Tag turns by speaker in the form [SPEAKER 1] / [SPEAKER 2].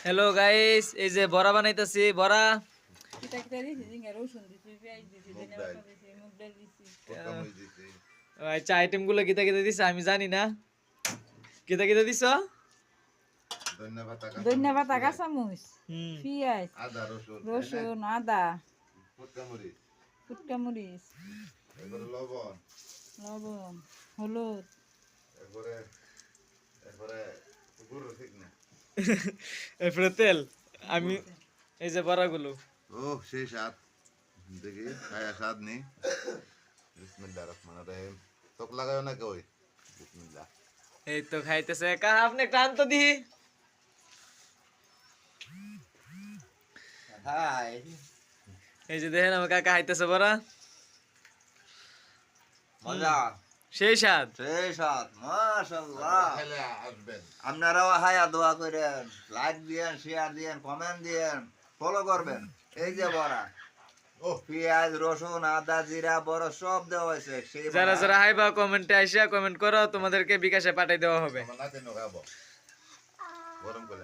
[SPEAKER 1] Hello guys, এই যে বড়া বানাইতেছি। বড়া আচ্ছা, আইটেম গুলো কিতা কিতা দিছে আমি জানি না। কিতা কিতা দিছ?
[SPEAKER 2] ধন্যবাদ, কাঁচামরিচ, পেঁয়াজ, রসুন, আদা, ফুটকা মরিচ, লবণ, হলুদ।
[SPEAKER 1] এরপরে তেল। আমি এই যে বড়াগুলো
[SPEAKER 3] ও সেই স্বাদ দেখি খায়া স্বাদ নেই। বিসমিল্লাহির রহমানির রহিম। তোক লাগায় না কই? বিসমিল্লাহ।
[SPEAKER 1] এই তো খাইতেছে। আপনি ক্লান্ত দি।
[SPEAKER 3] হাই
[SPEAKER 1] এই যে দেখেন আমার কাকা খাইতেছে বড়া।
[SPEAKER 3] মজা
[SPEAKER 1] সেই স্বাদ।
[SPEAKER 3] সেই স্বাদ মাশাআল্লাহ। আপনারাও হায়া দোয়া করেন, লাইক দিয়েন, শেয়ার দিয়েন, কমেন্ট দিয়েন, ফলো করবেন। এই যে বড়া পেঁয়াজ, রসুন, আদা, জিরা, বড় সব দেওয়া হয়েছে।
[SPEAKER 1] যারা যারা হাইবা কমেন্টে আইসা কমেন্ট করো, তোমাদেরকে বিকাশে পাঠিয়ে দেওয়া হবে।
[SPEAKER 3] গরম করে